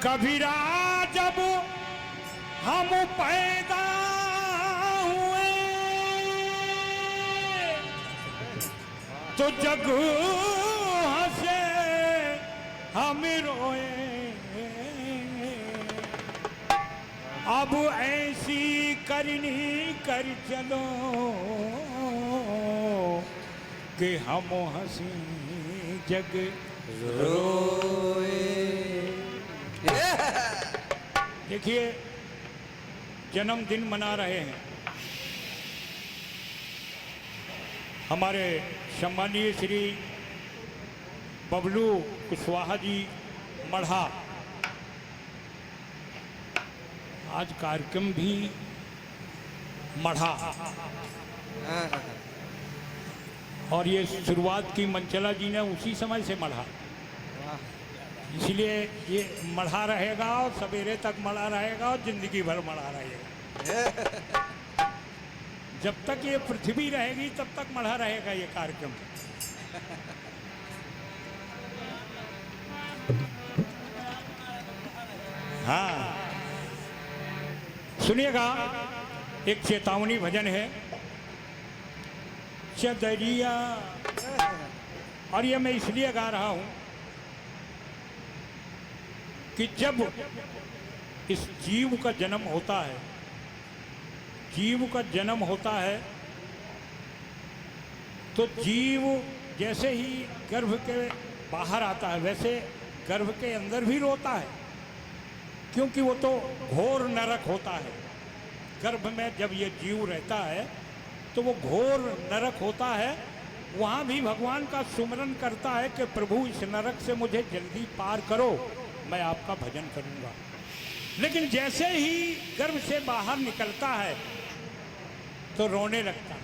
कबीरा जब हम पैदा हुए तो जग हंसे हम रोए। अब ऐसी करनी कर चलो कि हम हंसी जग रोए। देखिए जन्मदिन मना रहे हैं हमारे सम्मानीय श्री बबलू कुशवाहा जी मढ़ा। आज कार्यक्रम भी मढ़ा और ये शुरुआत की मंचला जी ने उसी समय से मढ़ा, इसलिए ये मढ़ा रहेगा और सवेरे तक मढ़ा रहेगा और जिंदगी भर मढ़ा रहेगा। जब तक ये पृथ्वी रहेगी तब तक मढ़ा रहेगा ये कार्यक्रम। हाँ सुनिएगा, एक चेतावनी भजन है चदरिया, और ये मैं इसलिए गा रहा हूं कि जब इस जीव का जन्म होता है, जीव का जन्म होता है तो जीव जैसे ही गर्भ के बाहर आता है वैसे गर्भ के अंदर भी रोता है, क्योंकि वो तो घोर नरक होता है। गर्भ में जब ये जीव रहता है तो वो घोर नरक होता है। वहाँ भी भगवान का सुमरन करता है कि प्रभु इस नरक से मुझे जल्दी पार करो, मैं आपका भजन करूँगा। लेकिन जैसे ही गर्भ से बाहर निकलता है तो रोने लगता है,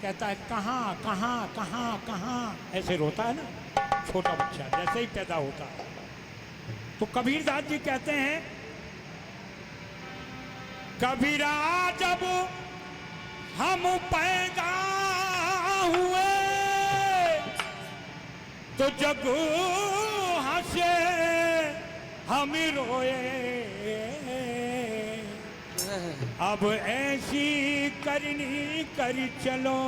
कहता है कहाँ कहाँ कहाँ कहाँ, ऐसे रोता है ना छोटा बच्चा जैसे ही पैदा होता है। तो कबीरदास जी कहते हैं कबीरा जब हम पैदा हुए तो जग हंसे हम रोए। अब ऐसी करनी कर चलो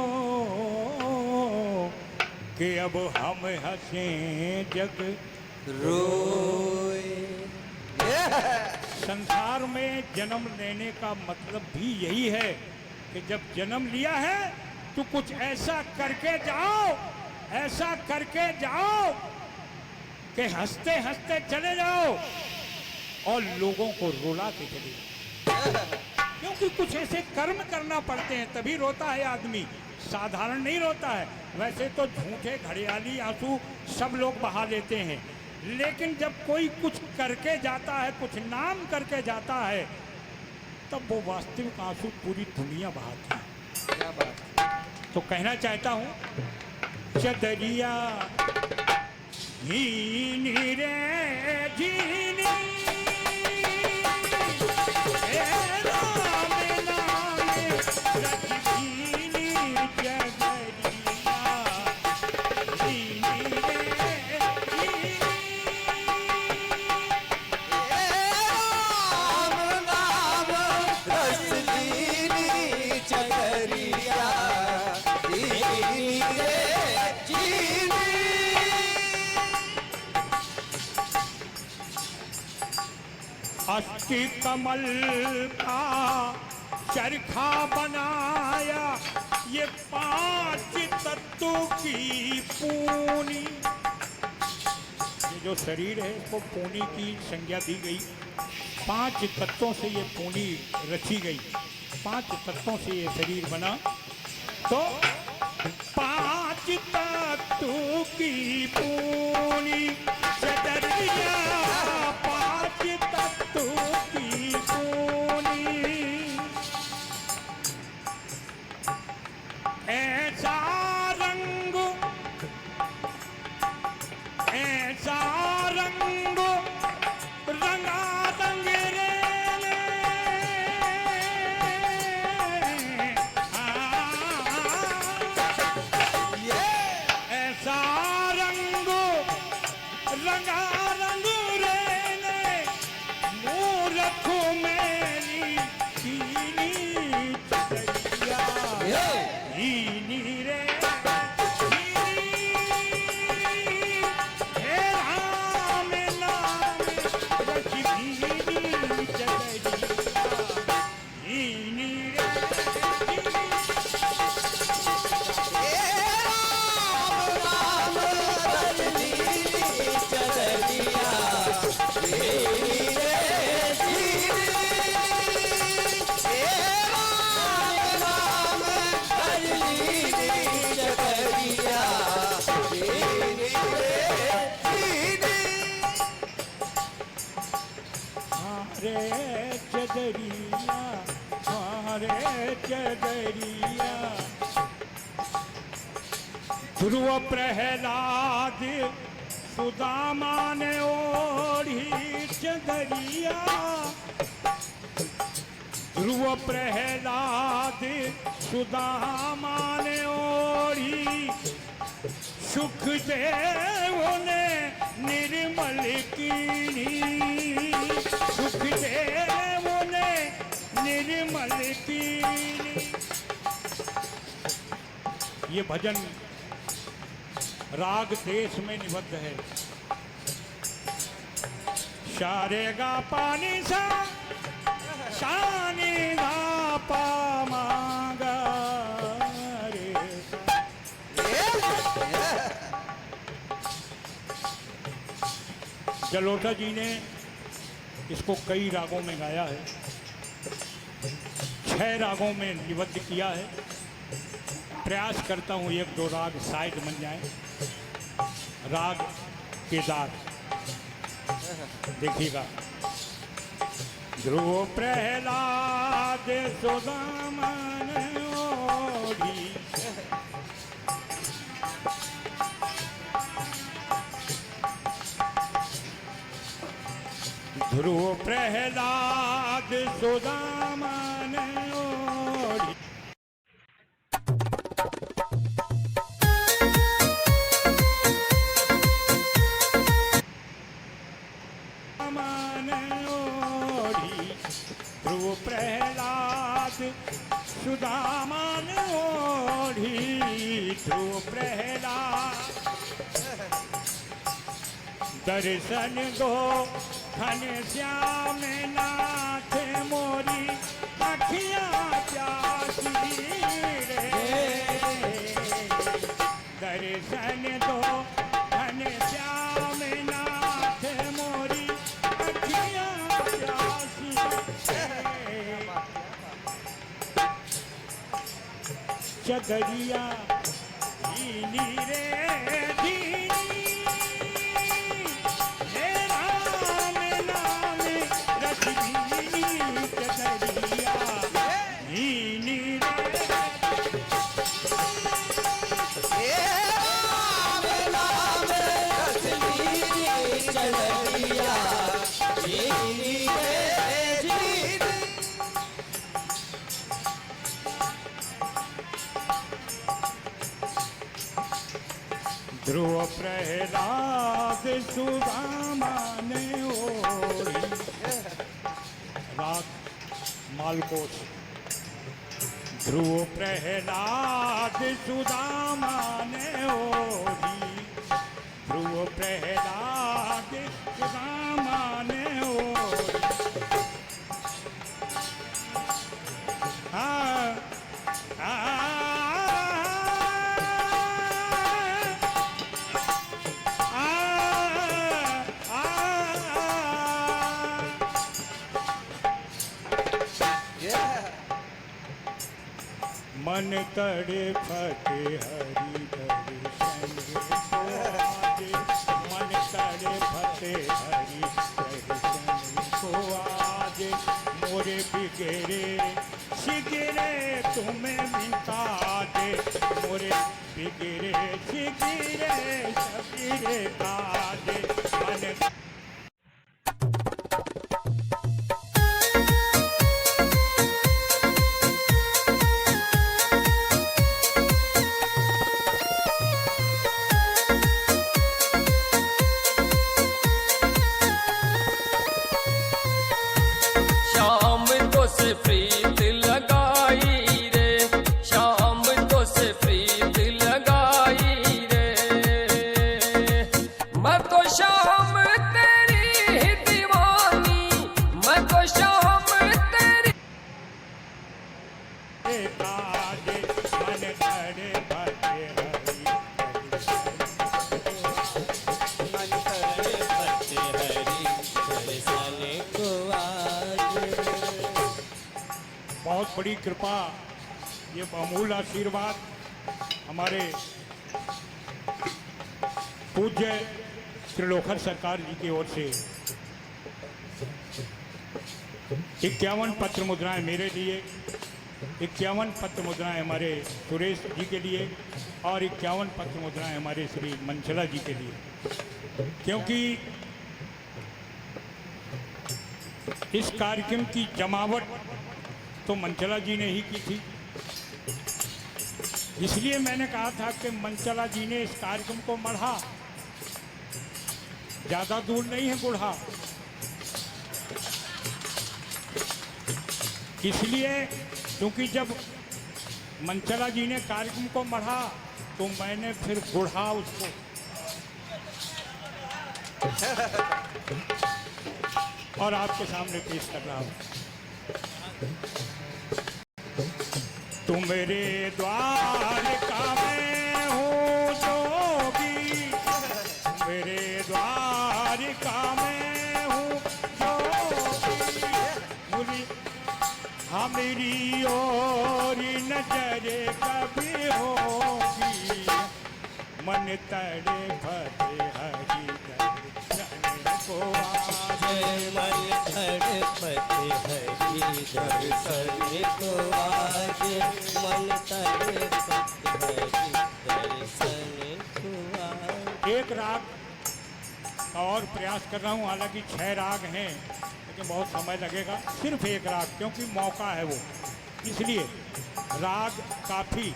कि अब हम हंसे जग रोए। संसार में जन्म लेने का मतलब भी यही है कि जब जन्म लिया है तो कुछ ऐसा करके जाओ, ऐसा करके जाओ कि हंसते हंसते चले जाओ और लोगों को रुला के चले जाओ। क्योंकि कुछ ऐसे कर्म करना पड़ते हैं तभी रोता है आदमी, साधारण नहीं रोता है। वैसे तो झूठे घड़ियाली आंसू सब लोग बहा लेते हैं, लेकिन जब कोई कुछ करके जाता है, कुछ नाम करके जाता है, तब वो वास्तविक आंसू पूरी दुनिया बहाती है। क्या बात। तो कहना चाहता हूँ चदरिया झीनी रे झीनी, अस्थि कमल का चरखा बनाया ये 5 तत्वों की पूनी। ये जो शरीर है इसको पूनी की संज्ञा दी गई। 5 तत्वों से ये पूनी रची गई, 5 तत्वों से ये शरीर बना। तो 5 तत्वों की पूनी चदरिया, 5 तत्वों की पूनी। ऐसा रंग, ऐसा रंग रंगा रंग रे ऐसा रंग रंगा रंग रे आँखों मेरी पीली चदरिया, भीनी रे भीनी, हे राम नाम रच भीनी चदरिया, भीनी रे भीनी। रे चदरिया, रे चदरिया, ध्रुव प्रहलाद सुदामा ने ओढ़ी चदरिया, ध्रुव प्रहलाद सुदामा ने ओढ़ी, सुखदेव ने निर्मल कीनी, सुखदेव ने निर्मल कीनी। ये भजन राग देश में निबद्ध है। शारेगा पानी सा शानी गा पा मागा रे जलोटा जी ने इसको कई रागों में गाया है, 6 रागों में निबद्ध किया है। प्रयास करता हूँ 1-2 राग साइड बन जाए। राग केदार देखिएगा। ध्रुव प्रहलाद सुदामा ने ओढ़ी, ध्रुव प्रहलाद सुदामा ने ओढ़ी, ध्रुव प्रहलाद सुदामा ने ओढ़ी, ध्रुव प्रहलाद दर्शन दो घनश्याम नाथ मोरी अखियाँ प्यासी रे, दर्शन दो घनश्याम नाथ मोरी अखियाँ प्यासी रे, चदरिया भीनी रे भीनी, हे राम नाम रच भीनी चदरिया, भीनी रे ध्रुव प्रहलाद सुदामा ने ओढ़ी। राग मालकोच। ध्रुव प्रहलाद सुदामा ने ओढ़ी, ध्रुव प्रहलाद सुदामा ने ओढ़ी, मन तड़पते हरि दर्शन को आजे, मन तड़पते हरि दर्शन को आजे, मोरे बिगड़े शिगिरे तुम्हें मिटा दे, मोरे बिगड़े शिगिरे शबीरे काजे, मन शाम तेरी ही दीवानी, मैं तो शाम तेरी। आज मन तड़े भटे हरि मन करे भटे हरि दर्शन को आज। बहुत बड़ी कृपा, ये अमूल आशीर्वाद हमारे पूज्य त्रिलोखर सरकार जी की ओर से 51 पत्र मुद्राएं मेरे लिए, 51 पत्र मुद्राएं हमारे सुरेश जी के लिए और 51 पत्र मुद्राएं हमारे श्री मंचला जी के लिए, क्योंकि इस कार्यक्रम की जमावट तो मंचला जी ने ही की थी। इसलिए मैंने कहा था कि मंचला जी ने इस कार्यक्रम को मढ़ा, ज्यादा दूर नहीं है गुढ़ा। इसलिए क्योंकि जब मंचला जी ने कार्यक्रम को मढ़ा तो मैंने फिर गुढ़ा उसको। और आपके सामने पेश कर रहा हूं। तू मेरे द्वार का मैं हूँ जोगी, मेरे द्वार का मैं हूँ जोगी, हाँ मेरी और नजर कभी होगी, मन तड़े भटे हरि दर्शन को आज। मन करे भटे हरि दर्शन को आज। मन करे भटे हरि दर्शन को आज। एक राग का और प्रयास कर रहा हूँ, हालांकि 6 राग हैं लेकिन बहुत समय लगेगा। सिर्फ एक राग, क्योंकि मौका है वो, इसलिए राग काफी।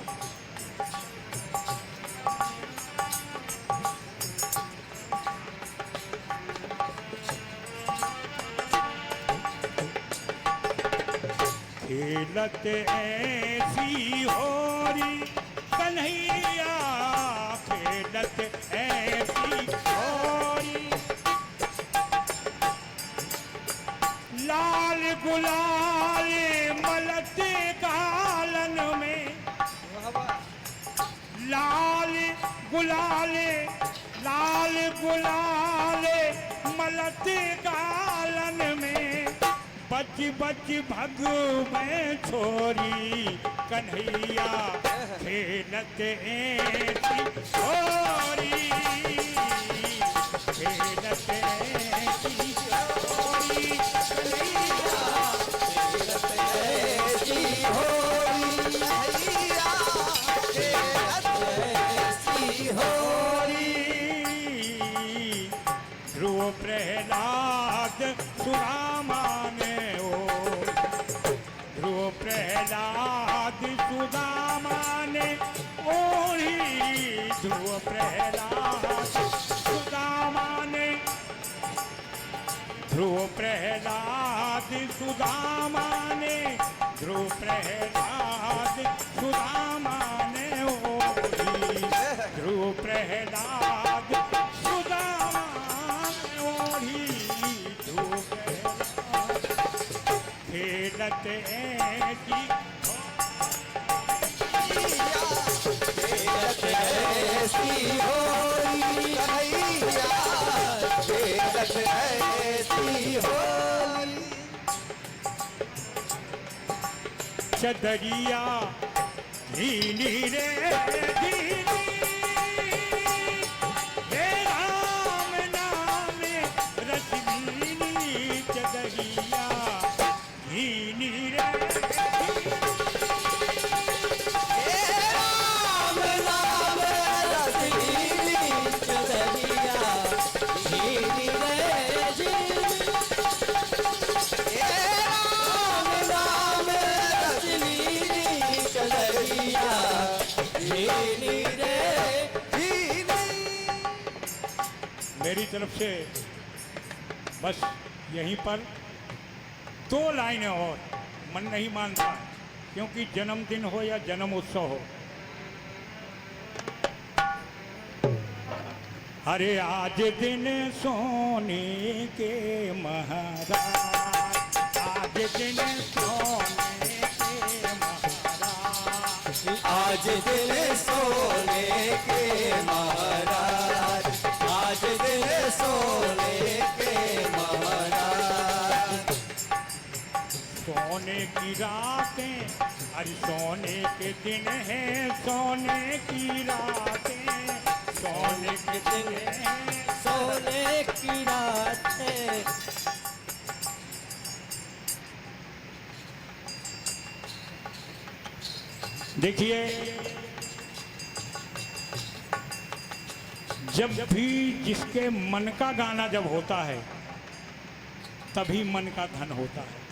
खेलत ऐसी होरी कन्हैया, खेलत ऐसी होरी, लाल गुलाल मलत गालन में, लाल गुलाल, लाल गुलाल मलत गालन में, बच बच भग में छोरी कन्हैया, खेलत ऐसी होरी, खेलत ऐसी होरी कन्हैया, खेलत ऐसी होरी कन्हैया, खेलत ऐसी होरी। ध्रुव प्रहलाद सुदामा ने ओ, ध्रुव प्रहलाद सुदामा ने ओढ़ी, ध्रुव प्रहलाद सुदामा ने, ध्रुव प्रहलाद सुदामा ने, ध्रुव प्रहलाद सुदामा ने ओढ़ी, ध्रुव प्रहलाद सुदामा ने ओढ़ी, ध्रुव प्रहलाद खेलत ऐसी खेलत ऐसी होरी कन्हैया, खेलत ऐसी होरी। चदरिया धीनी रे धीनी, हे राम नाम रजनीनी, चदरिया धीनी रे हे राम नाम रजनीनी, चदरिया धीनी रे धीनी। हे राम नाम रजनीनी, चदरिया धीनी रे धीनी। मेरी तरफ से बस यहीं पर 2 लाइनें और, मन नहीं मानता, क्योंकि जन्मदिन हो या जन्म उत्सव हो, अरे आज दिन सोने के महाराज, आज दिन सोने के महाराज, आज दिल सोने के महाराज, आज दिल सोने के महाराज। सोने की रातें, अरे सोने के दिन हैं, सोने की रातें, सोने के दिन हैं। सोने की रात है। देखिए, जब भी जिसके मन का गाना जब होता है तभी मन का धन होता है।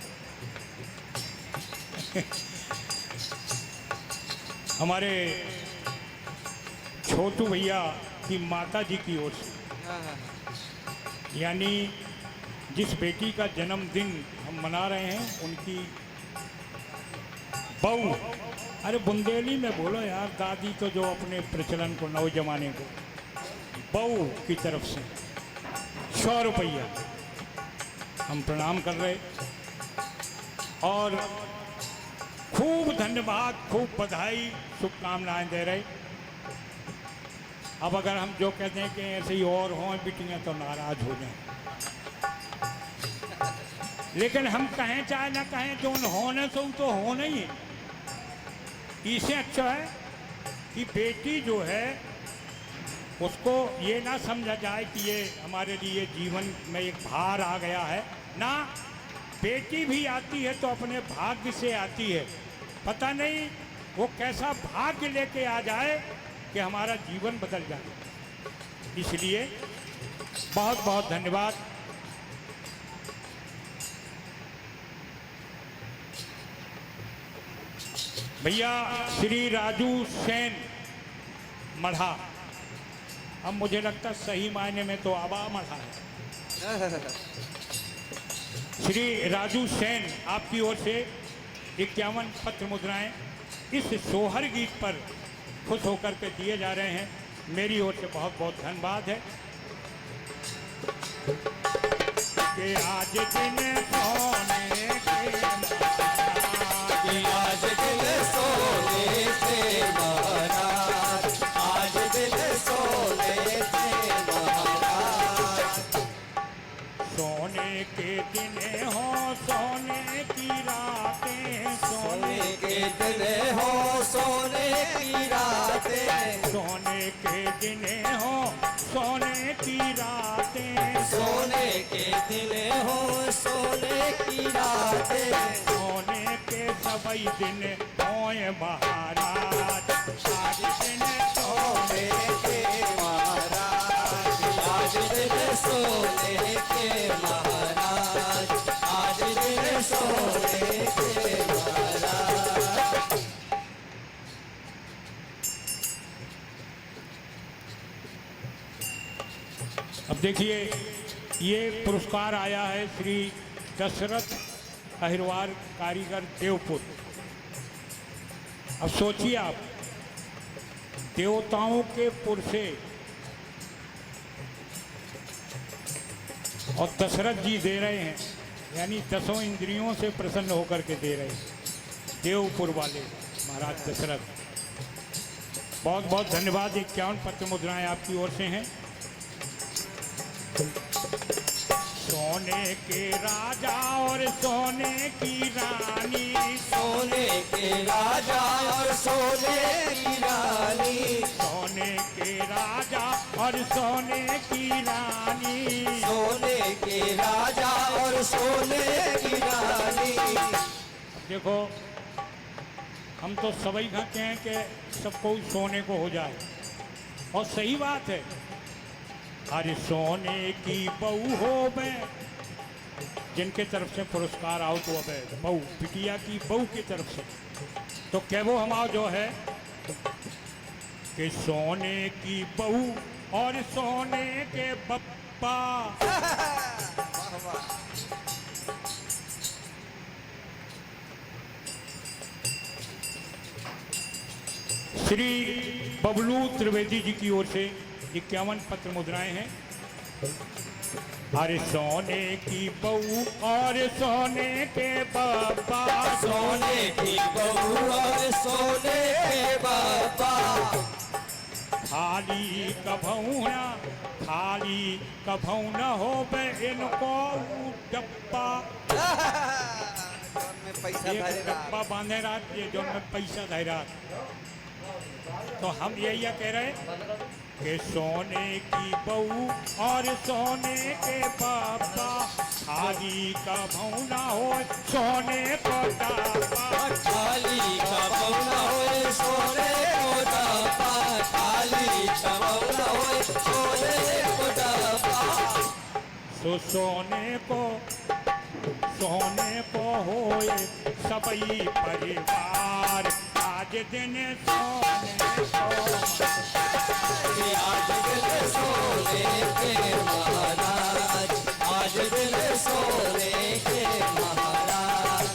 हमारे छोटू भैया की माता जी की ओर से, यानी जिस बेटी का जन्मदिन हम मना रहे हैं उनकी बहू, अरे बुंदेली में बोलो यार, दादी तो जो अपने प्रचलन को नौ जमाने को, बहू की तरफ से 100 रुपया हम प्रणाम कर रहे और खूब धन्यवाद, खूब बधाई, शुभकामनाएं दे रहे। अब अगर हम जो कहते हैं कि ऐसे ही और हों बिटियाँ तो नाराज हो जाएं, लेकिन हम कहें चाहे ना कहें तो उन होने से तो होना ही है। इससे अच्छा है कि बेटी जो है उसको ये ना समझा जाए कि ये हमारे लिए जीवन में एक भार आ गया है ना। बेटी भी आती है तो अपने भाग्य से आती है, पता नहीं वो कैसा भाग्य लेके आ जाए कि हमारा जीवन बदल जाए। इसलिए बहुत बहुत धन्यवाद। भैया श्री राजू सेन मढ़ा, अब मुझे लगता है सही मायने में तो आबा मढ़ा है। श्री राजू सेन, आपकी ओर से 51 पत्र मुद्राएं इस सोहर गीत पर खुश होकर के दिए जा रहे हैं। मेरी ओर से बहुत बहुत धन्यवाद है कि आज दिन सोने के महाराज, आज दिल सोने से महाराज, आज दिल सोने से महाराज। सोने के दिन हो सोने की रातें, सोने के दिन हो सोने की रातें, सोने के दिन हो सोने की रातें, सोने के दिन हो सोने की रातें, सोने के सबई दिन होए महाराज, आज दिन सोने के महाराज, आज दिल सोने के महाराज, आज दिल सोने के महाराज। अब देखिए, ये पुरस्कार आया है श्री दशरथ अहिरवार कारीगर देवपुर। अब सोचिए आप, देवताओं के पुर से और दशरथ जी दे रहे हैं, यानी 10 इंद्रियों से प्रसन्न होकर के दे रहे हैं देवपुर वाले महाराज दशरथ। बहुत बहुत धन्यवाद। 51 पत्र मुद्राएं आपकी ओर से हैं। सोने के राजा और सोने की रानी, सोने के राजा और सोने की रानी, सोने के राजा और सोने की रानी, सोने के राजा और सोने की रानी। देखो, हम तो सभी कहते हैं कि सबको सोने को हो जाए, और सही बात है। अरे सोने की बहू हो मैं, जिनके तरफ से पुरस्कार आओ तो अब बहू, बिटिया की बहू की तरफ से तो क्या वो हमारा जो है कि सोने की बहू और सोने के बप्पा, श्री बबलू त्रिवेदी जी की ओर से 51 पत्र मुद्राएं हैं। अरे सोने की बहू और सोने के बाबा, सोने की बहू और सोने के बाबा, खाली कभऊ न हो बे इनको डब्बा। में पैसा एक धरे डब्बा बांधे रात, ये जो में पैसा धरे रात। तो हम यही कह रहे कि सोने की बहू और सोने के बाबा, खाली कभऊ न हो सोने को डब्बा। खाली कबौना होए सोने को डब्बा, खाली कबौना होए सोने को डब्बा। सो सोने को होए सबई परिवार, आज दिन सोने को। आज दिल सोने के महाराज, आज दिल सोने के महाराज,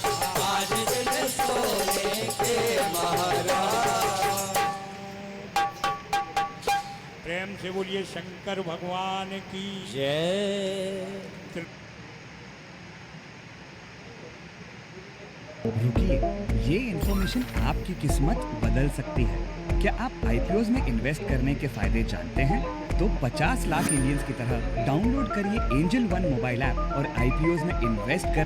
आज दिल सोने के महाराज। प्रेम से बोलिए शंकर भगवान की जय। रुकिए, ये इन्फॉर्मेशन आपकी किस्मत बदल सकती है। क्या आप आईपीओज में इन्वेस्ट करने के फायदे जानते हैं? तो 50 लाख इंडियंस की तरह डाउनलोड करिए एंजल वन मोबाइल ऐप और आईपीओज में इन्वेस्ट कर